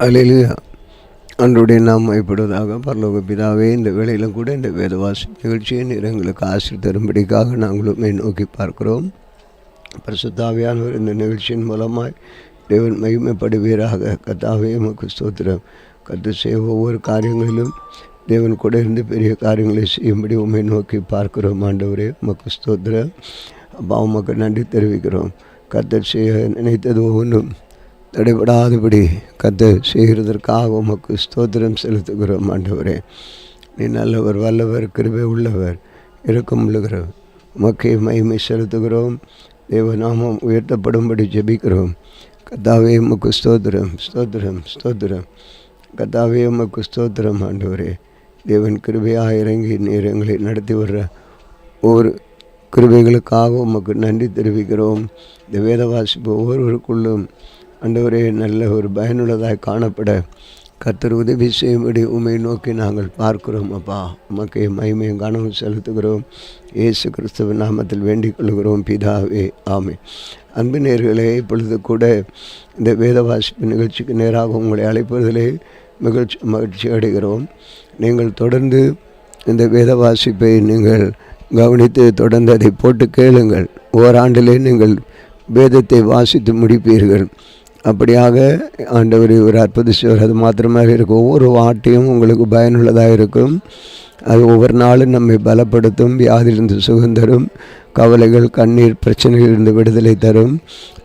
அல்லேலூயா. அன்றுடைய நாம் மைப்படுவதாக. பரலோக பிதாவே, இந்த வேளையிலும் கூட இந்த வேதவாசி நிகழ்ச்சியை நீர் எங்களுக்கு ஆசி தரும்படிக்காக நாங்களும் நோக்கி பார்க்கிறோம். பரிசுத்த ஆவியானவர் இந்த நிகழ்ச்சியின் மூலமாய் தேவன் மகிமைப்படுவீராக. கர்த்தாவே, உமக்கு ஸ்தோத்திரம். கர்த்தர் செய்ய ஒவ்வொரு காரியங்களிலும் தேவன் கூட இருந்து பெரிய காரியங்களை செய்யும்படி உம்மை நோக்கி பார்க்கிறோம். ஆண்டவரே, உமக்கு ஸ்தோத்திரம். அப்பா, உமக்கு நன்றி தெரிவிக்கிறோம். கர்த்தர் செய்ய நினைத்தது ஒவ்வொன்றும் தடைபடாதபடி கர்த்தர் செய்கிறதற்காக உமக்கு ஸ்தோத்திரம் செலுத்துகிறோம். ஆண்டவரே, நீ நல்லவர், வல்லவர், கிருபை உள்ளவர், இரக்கம் உள்ளவர். உமக்கே மகிமை செலுத்துகிறோம். தேவநாமம் உயர்த்தப்படும்படி ஜெபிக்கிறோம். கர்த்தாவே, உமக்கு ஸ்தோத்திரம், ஸ்தோத்திரம், ஸ்தோத்திரம். கர்த்தாவே, உமக்கு ஸ்தோத்திரம். ஆண்டவரே, தேவன் கிருபையாக இறங்கி நீர் எங்களை நடத்தி வர்ற ஒவ்வொரு கிருபைகளுக்காக உமக்கு நன்றி தெரிவிக்கிறோம். இந்த வேத வாசிப்பு ஒவ்வொருவருக்குள்ளும் ஆண்டவரே நல்ல ஒரு பயனுள்ளதாய் காணப்பட கர்த்தர் உதவி செய்யும்படி உம்மை நோக்கி நாங்கள் பார்க்கிறோம். அப்பா, உமக்கு மகிமையும் கனமும் செலுத்துகிறோம். இயேசு கிறிஸ்துவின் நாமத்தில் வேண்டிக் கொள்கிறோம் பிதாவே, ஆமென். அன்பு நேயர்களே, இப்பொழுது கூட இந்த வேத வாசிப்பு நிகழ்ச்சிக்கு நேராக உங்களை அழைப்பதிலே மகிழ்ச்சி அடைகிறோம். நீங்கள் தொடர்ந்து இந்த வேத வாசிப்பை நீங்கள் கவனித்து தொடர்ந்து அதை போட்டு கேளுங்கள். ஓராண்டிலே நீங்கள் வேதத்தை வாசித்து முடிப்பீர்கள். அப்படியாக ஆண்டவர் ஒரு அற்புத செய்வார். அது மாத்திரமாக இருக்கும். ஒவ்வொரு வார்த்தையும் உங்களுக்கு பயனுள்ளதாக இருக்கும். அது ஒவ்வொரு நாளும் நம்மை பலப்படுத்தும், வியாதியிலிருந்து சுகம் தரும், கவலைகள், கண்ணீர், பிரச்சனைகளிலிருந்து விடுதலை தரும்,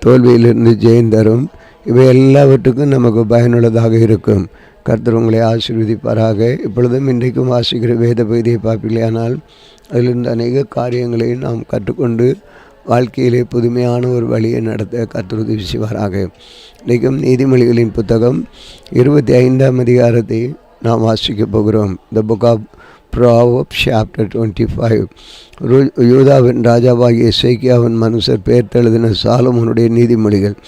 தோல்வியிலிருந்து ஜெயம் தரும். இவை எல்லாவற்றுக்கும் நமக்கு பயனுள்ளதாக இருக்கும். கர்த்தர் உங்களை ஆசீர்வதிப்பாராக. இப்பொழுதும் இன்றைக்கும் வாசிக்கிற வேத பகுதியை பார்ப்பீர்களானால் அதிலிருந்து அநேக காரியங்களை நாம் கற்றுக்கொண்டு வாழ்க்கையிலே புதுமையான ஒரு வழியை நடத்த கர்த்தர் உதவி செய்வாராக. இன்றைக்கும் நீதிமொழிகளின் புத்தகம் 25ஆம் அதிகாரத்தை நாம் வாசிக்கப் போகிறோம். The book of proverbs chapter 25. யூதாவின் ராஜாவாகிய எசேக்கியாவின் மனுஷர் பெயர்த்தெழுதின சாலமோனுடைய நீதிமொழிகள்.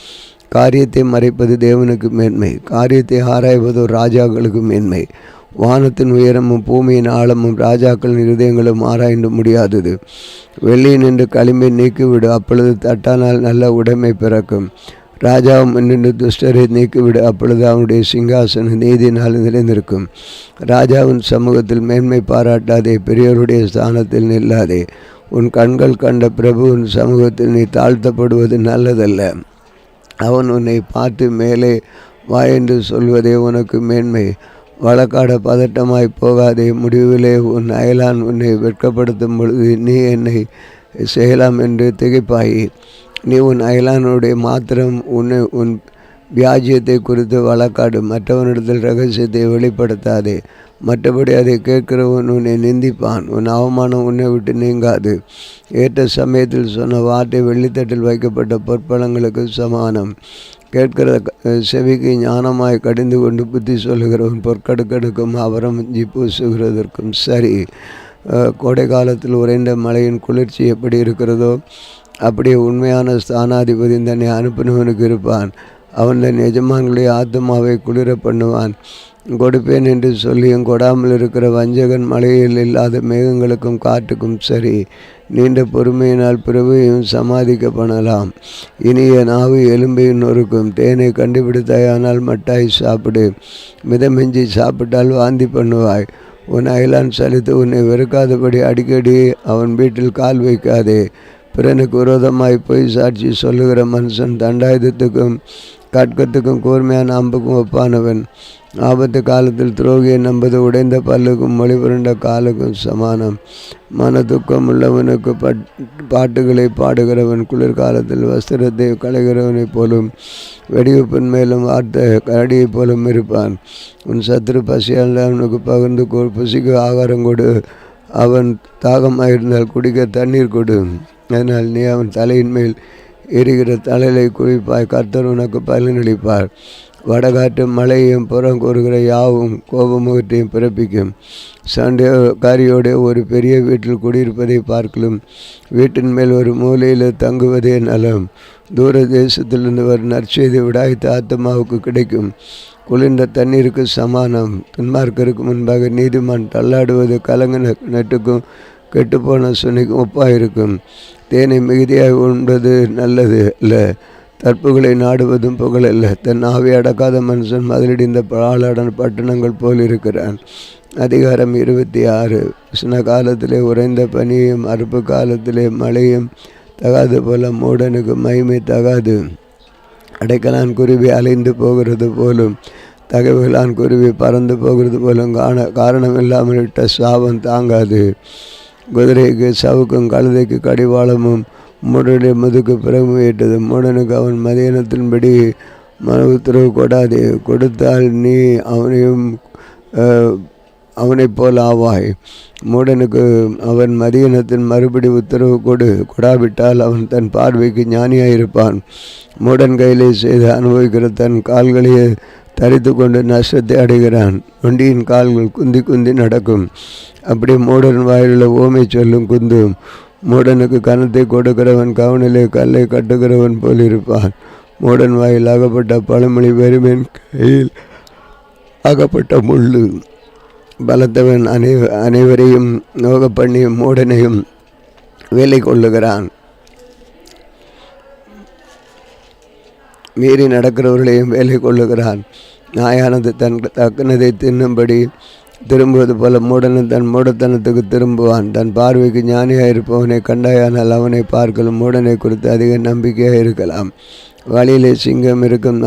காரியத்தை மறைப்பது தேவனுக்கு மேன்மை, காரியத்தை ஆராய்வதோ ராஜாக்களுக்கு மேன்மை. வானத்தின் உயரமும் பூமியின் ஆழமும் ராஜாக்களின் இருதயங்களும் ஆராய்ந்து முடியாதது. வெள்ளியை நின்று களிம்பை நீக்கிவிடு, அப்பொழுது தட்டானால் நல்ல உடைமை பிறக்கும். ராஜாவும் நின்று துஷ்டரை நீக்கிவிடு, அப்பொழுது அவனுடைய சிங்காசனம் நீதினால் நிலைந்திருக்கும். ராஜாவின் சமூகத்தில் மேன்மை பாராட்டாதே, பெரியோருடைய ஸ்தானத்தில் நில்லாதே. உன் கண்கள் கண்ட பிரபுவின் சமூகத்தில் நீ தாழ்த்தப்படுவது நல்லதல்ல. அவன் உன்னை பார்த்து மேலே வா என்று சொல்வதே உனக்கு மேன்மை. வழக்காட பதட்டமாய் போகாதே, முடிவிலே உன் அயலான் உன்னை வெட்கப்படுத்தும் பொழுது நீ என்னை செய்யலாம் என்று திகைப்பாயி. நீ உன் அயலானுடைய மாத்திரம் உன் வியாஜ்யத்தை குறித்து வழக்காடு, மற்றவனிடத்தில் ரகசியத்தை வெளிப்படுத்தாதே. மற்றபடி அதை கேட்கிறவன் உன்னை நிந்திப்பான், உன் அவமானம் உன்னை விட்டு நீங்காது. ஏற்ற சமயத்தில் சொன்ன வார்த்தை வெள்ளித்தட்டில் வைக்கப்பட்ட பொற்பழங்களுக்கு சமானம். கேட்கிற செவிக்கு ஞானமாய் கடிந்து கொண்டு புத்தி சொல்லுகிறவன் பொற்கடுக்கடுக்கும் அவரம் இஞ்சி பூசுகிறதற்கும் சரி. கோடை காலத்தில் உறைந்த மழையின் குளிர்ச்சி எப்படி இருக்கிறதோ அப்படியே உண்மையான ஸ்தானாதிபதி தன்னை அனுப்பினவனுக்கு இருப்பான். அவன் தன் எஜமான்களுடைய ஆத்மாவை குளிர பண்ணுவான். கொடுப்பேன் என்று சொல்லியும் கொடாமல் இருக்கிற வஞ்சகன் மழையில் இல்லாத மேகங்களுக்கும் காற்றுக்கும் சரி. நீண்ட பொறுமையினால் பிறவையும் சமாதிக்க பண்ணலாம். இனிய நாவு எலும்பையும் நொறுக்கும். தேனை கண்டுபிடித்தாயானால் மட்டாய் சாப்பிடு, மிதமிஞ்சி சாப்பிட்டால் வாந்தி பண்ணுவாய். உன் அயலான் சலித்து உன்னை வெறுக்காதபடி அடிக்கடி அவன் வீட்டில் கால் வைக்காதே. பிறனுக்கு விரோதமாய் போய் சாட்சி சொல்லுகிற மனுஷன் தண்டாயுதத்துக்கும் கட்கத்துக்கும் கூர்மையான அம்புக்கும் ஒப்பானவன். ஆபத்து காலத்தில் துரோகியை நம்பது உடைந்த பல்லுக்கும் மொழி புரண்ட காலுக்கும் சமானம். மன துக்கம் உள்ளவனுக்கு பாட்டுகளை பாடுகிறவன் குளிர்காலத்தில் வஸ்திரத்தை களைகிறவனைப் போலும் வெடிவுப்பின் மேலும் வார்த்தை கரடியைப் போலும் இருப்பான். உன் சத்துரு பசியால் அவனுக்கு பகிர்ந்து புசிக்கு ஆகாரம் கொடு, அவன் தாகமாயிருந்தால் குடிக்க தண்ணீர் கொடு. அதனால் நீ அவன் தலையின் மேல் எரிகிற தலையை குளிப்பாய், கர்த்தர் உனக்கு பலனளிப்பார். வடகாற்று மழையையும் புறம் கூறுகிற யாவும் கோபமுகத்தையும் பிறப்பிக்கும். சண்டைக்காரியோட ஒரு பெரிய வீட்டில் குடியிருப்பதை பார்க்கலும் வீட்டின் மேல் ஒரு மூலையில் தங்குவதே நலம். தூர தேசத்திலிருந்து வரும் நற்செய்தி விடாய்த்த ஆத்மாவுக்கு கிடைக்கும். குளிர்ந்த தண்ணீருக்கு சமானம். துன்மார்க்கருக்கு முன்பாக நீதிமான் தள்ளாடுவது கலங்க நெட்டுக்கும் கெட்டுப்போன சுனைக்கும் ஒப்பாயிருக்கும். தேனை மிகுதியாக உண்பது நல்லது இல்லை, தற்புகளை நாடுவதும் புகழல்ல. தன் ஆவி அடக்காத மனுஷன் மதிலிடிந்த பாழாடன் பட்டணங்கள் போல் இருக்கிறான். அதிகாரம் 26. உஷ்ண காலத்திலே உறைந்த பனியும் அறுப்பு காலத்திலே மழையும் தகாது போல மூடனுக்கு மகிமை தகாது. அடைக்கலான் குருவி அலைந்து போகிறது போலும் தகவலான் குருவி பறந்து போகிறது போலும் காரணம் இல்லாமல் இட்ட சாபம் தாங்காது. குதிரைக்கு சவுக்கும் கழுதைக்கு கடிவாளமும் மூடனுடைய முதுக்கு பிறகு ஏற்றது. மூடனுக்கு அவன் மதியானத்தின்படி மன உத்தரவு கொடாதே. கொடுத்தால் நீ அவனைப் போல் ஆவாய். மூடனுக்கு அவன் மதியானத்தின் மறுபடி உத்தரவு கொடாவிட்டால் அவன் தன் பார்வைக்கு ஞானியாயிருப்பான். மூடன் கையிலே செய்து அனுபவிக்கிற தன் கால்களையே தரித்து கொண்டு நஷ்டத்தை அடைகிறான். ஒண்டியின் கால்கள் குந்தி குந்தி நடக்கும். அப்படி மூடன் வாயிலுள்ள ஓமை சொல்லும் குந்தும். மூடனுக்கு கனத்தை கொடுக்கிறவன் கவனிலே கல்லை கட்டுகிறவன் போல் இருப்பான். மூடன் வாயில் அகப்பட்ட பழமொழி வெறுமன் கையில் அகப்பட்ட முள்ளு. பலத்தவன் அனைவரையும் நோக பண்ணி மூடனையும் வேலை கொள்ளுகிறான். மீறி நடக்கிறவர்களையும் வேலை கொள்ளுகிறான். நாயானது தன் தக்கனதை தின்னும்படி திரும்புவது போல மூடனும் தன் மூடத்தனத்துக்கு திரும்புவான். தன் பார்வைக்கு ஞானியாக இருப்பவனை கண்டாயானால் அவனை பார்க்கலும் மூடனை குறித்து அதிக நம்பிக்கையாக இருக்கலாம். வழியிலே சிங்கம் இருக்கும்,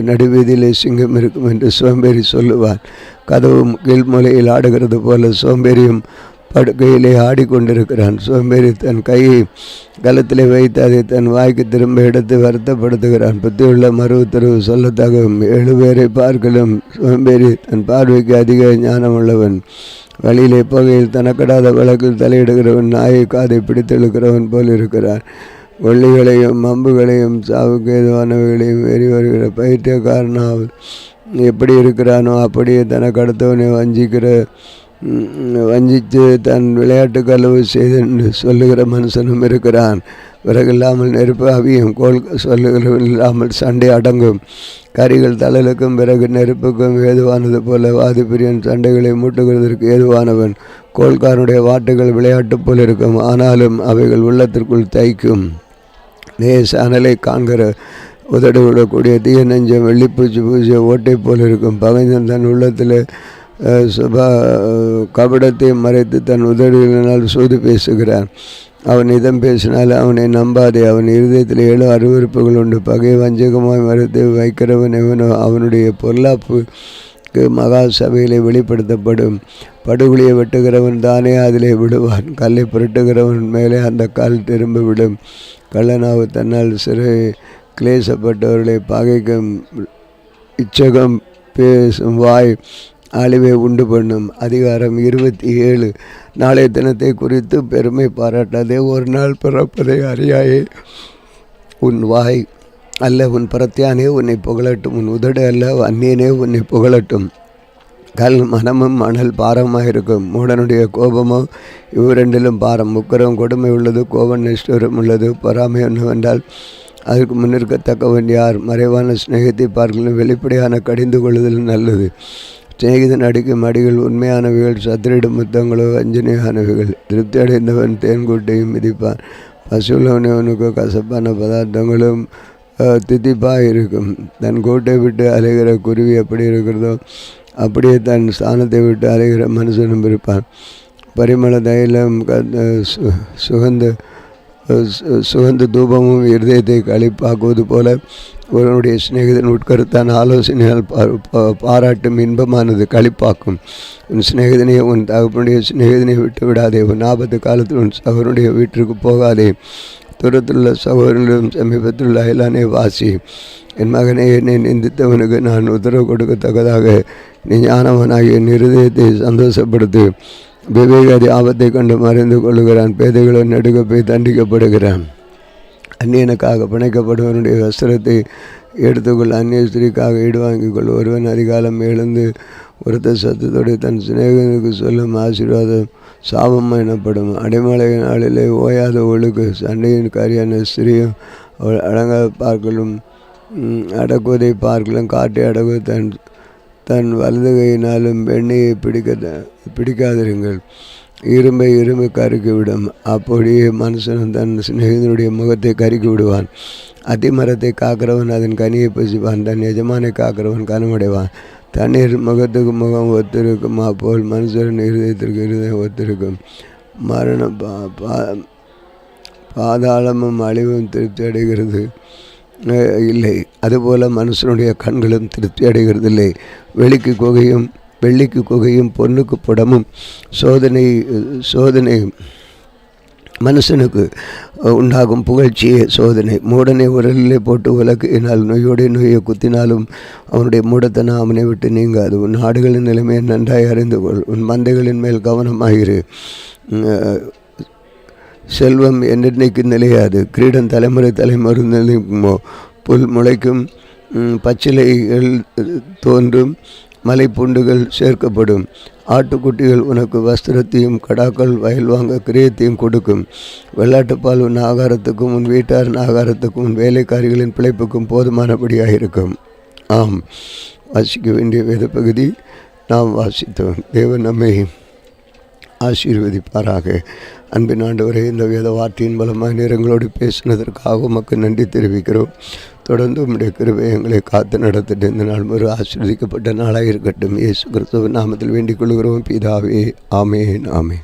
நடுவீதியிலே சிங்கம் இருக்கும் என்று சோம்பேறி சொல்லுவான். கதவும் கீழ்மூலையில் ஆடுகிறது போல சோம்பேறியும் படுக்கையிலே ஆடிக்கொண்டிருக்கிறான். சோம்பேறி தன் கையை கலத்திலே வைத்து அதை தன் வாய்க்கு திரும்ப எடுத்து வருத்தப்படுத்துகிறான். புத்தியுள்ள மறு உத்தரவு சொல்லத்தகும். 7 பேரை பார்க்கலும் சோம்பேறி தன் பார்வைக்கு அதிக ஞானம் உள்ளவன். வழியிலே போகையில் தனக்கடாத வழக்கில் தலையிடுகிறவன் நாயை காதை பிடித்தெழுக்கிறவன் போல் இருக்கிறான். கொள்ளிகளையும் அம்புகளையும் சாவுக்கு ஏதுவானவைகளையும் ஏறி வருகிற பைத்தியக்காரனாவது எப்படி இருக்கிறானோ அப்படியே தனக்கு அடுத்தவனை வஞ்சித்து தன் விளையாட்டு கலவு செய்து சொல்லுகிற மனுஷனும் இருக்கிறான். விறகில்லாமல் நெருப்பு அவியும், கோல் சொல்லுகிறவன் இல்லாமல் சண்டை அடங்கும். கரிகள் தழலுக்கும் பிறகு நெருப்புக்கும் ஏதுவானது போல வாதிப்பிரியன் சண்டைகளை மூட்டுகிறதற்கு ஏதுவானவன். கோல்காரனுடைய வாட்டுகள் விளையாட்டு போல் இருக்கும், ஆனாலும் அவைகள் உள்ளத்திற்குள் தைக்கும். நேச அனலை காண்கிற உதடு விடக்கூடிய தீய நெஞ்சம் வெள்ளிப்பூச்சி பூச்சிய ஓட்டை போல் இருக்கும். பகைஞன் தன் உள்ளத்தில் கபடத்தை மறைத்து தன் உதடுகளினால் சூது பேசுகிறான். அவன் இதம் பேசினால் அவனை நம்பாதே. அவன் இருதயத்தில் 7 அருவருப்புகள் உண்டு. பகை வஞ்சகமாய் மறுத்து வைக்கிறவன் எவனோ அவனுடைய பொல்லாப்புக்கு மகா சபையிலே வெளிப்படுத்தப்படும். படுகுழியை வெட்டுகிறவன் தானே அதிலே விடுவான். கல்லை புரட்டுகிறவன் மேலே அந்த கால் திரும்ப விடும். கள்ளனாவு தன்னால் சிறை கிளேசப்பட்டவர்களை பகைக்கும். இச்சகம் பேசும் வாய் அழிவை உண்டு பண்ணும். அதிகாரம் 27. நாளைய தினத்தை குறித்து பெருமை பாராட்டாதே. ஒரு நாள் பிறப்பதை அறியாயே. உன் வாய் அல்ல உன் பிரத்தியானே உன்னை புகழட்டும். உன் உதடு அல்ல அந்நியனே உன்னை புகழட்டும். கல் மனமும் மணல் பாரமாயிருக்கும். மூடனுடைய கோபமோ இவ்விரண்டிலும் பாரம். முக்கரம் கொடுமை உள்ளது, கோபம் நிஷ்டூரம் உள்ளது. பொறாமை என்னவென்றால் அதற்கு முன்னிற்கத்தக்கவன் யார்? மறைவான சிநேகத்தை பார்க்கலும் வெளிப்படையான கடிந்து கொள்ளுதல் நல்லது. சிநேகிதன் அடிக்கும் அடிகள் உண்மையானவைகள், சத்திரிடும் முத்தங்களோ வஞ்சனையானவைகள். திருப்தி அடைந்தவன் தேன்கூட்டையும் மிதிப்பான். பசுள்ளவனவனுக்கு கசப்பான பதார்த்தங்களும் தித்திப்பாக இருக்கும். தன் கூட்டை விட்டு அலைகிற குருவி எப்படி இருக்கிறதோ அப்படியே தன் ஸ்தானத்தை விட்டு அலைகிற மனுஷனும் இருப்பான். பரிமள தைலம் சுகந்த தூபமும் இருதயத்தை களிப்பாக்குவது போல ஒருவனுடைய சிநேகிதன் உட்கருத்தான் ஆலோசனையால் பாராட்டும் இன்பமானது களிப்பாக்கும். உன் சிநேகிதனையே உன் தகப்பனுடைய சிநேகிதனை விட்டு விடாதே. உன் ஆபத்து காலத்தில் உன் சகோதரனுடைய வீட்டிற்கு போகாதே. தூரத்திலுள்ள சகோதரனும் சமீபத்திலுள்ள அயலானே வாசி. என் மகனே, என்னை நிந்தித்தவனுக்கு நான் உத்தரவு கொடுக்கத்தக்கதாக நீ ஞானவனாகி என் இருதயத்தை சந்தோஷப்படுத்து. விவேகாதி ஆபத்தை கண்டு மறைந்து கொள்ளுகிறான். பேதைகளை நடுக்க போய் தண்டிக்கப்படுகிறான். அந்நியனுக்காக பிணைக்கப்படுவனுடைய வஸ்திரத்தை எடுத்துக்கொள். அந்நிய ஸ்திரீக்காக ஈடு வாங்கிக் கொள். ஒருவன் அதிகாலம் எழுந்து ஒருத்த சத்தத்தோடு தன் சிநேகனுக்கு சொல்லும் ஆசீர்வாதம் சாபம் எனப்படும். அடைமலை நாளிலே ஓயாத ஒழுக்கு. சண்டையின் காரியான ஸ்திரீயும் அவள் அடங்க பார்க்கலும் அடக்குவதை பார்க்கலும் காட்டை அடக்கு தன் வலது கையினாலும் வெண்ணையை பிடிக்காதிருங்கள். இரும்பை இரும்பு கருக்கி விடும். அப்படியே மனுஷன் தன் சிநேகிதனுடைய முகத்தை கருக்கி விடுவான். அத்திமரத்தை காக்கிறவன் அதன் கனியை புசிப்பான். தன் எஜமானை காக்கிறவன் கனமடைவான். தண்ணீர் முகத்துக்கு முகம் ஒத்திருக்கும், அப்போல் மனுஷரின் இருதயத்திற்கு இருதயம் ஒத்திருக்கும். மரணம் பாதாளமும் அழிவும் திருப்தி அடைகிறது இல்லை, அதுபோல் மனுஷனுடைய கண்களும் திருப்தி அடைகிறது இல்லை. வெள்ளிக்கு குகையும் பொன்னுக்கு புடமும் சோதனை மனுஷனுக்கு உண்டாகும் புகழ்ச்சியே சோதனை. மூடனை உரலிலே போட்டு உலக்கினால் நொய்யை குத்தினாலும் அவனுடைய மூடத்தனம் அவனை விட்டு நீங்காது. உன் நாடுகளின் நிலைமையை நன்றாய் அறிந்து கொள். உன் மந்தைகளின் மேல் கவனமாயிரு. செல்வம் என்னென்னைக்கு நிலையாது. கிரீடம் தலைமுறை நிலைக்குமோ. புல் முளைக்கும், பச்சிலைகள் தோன்றும், மலைப்புண்டுகள் சேர்க்கப்படும். ஆட்டுக்குட்டிகள் உனக்கு வஸ்திரத்தையும் கடாக்கள் வயல் வாங்க கிரியத்தையும் கொடுக்கும். வெள்ளாட்டுப்பால் உன் ஆகாரத்துக்கும் உன் வீட்டாரின் ஆகாரத்துக்கும் உன் வேலைக்காரிகளின் பிழைப்புக்கும் போதுமானபடியாக இருக்கும். ஆம், வாசிக்க வேண்டிய வேத பகுதி நாம் வாசித்தோம். தேவன் நம்மை ஆசீர்வதிப்பாராக. அன்பின் ஆண்டவரே, இந்த வேத வார்த்தையின் மூலமாக நேரங்களோடு பேசினதற்காக உமக்கு நன்றி தெரிவிக்கிறோம். தொடர்ந்து உம்முடைய கிருபை எங்களை காத்து நடத்திட்டு இந்த நாள் ஒரு ஆசீர்வதிக்கப்பட்ட நாளாக இருக்கட்டும். இயேசு கிறிஸ்துவின் நாமத்தில் வேண்டிக் கொள்கிறோம் பிதாவே. ஆமேன், ஆமேன்.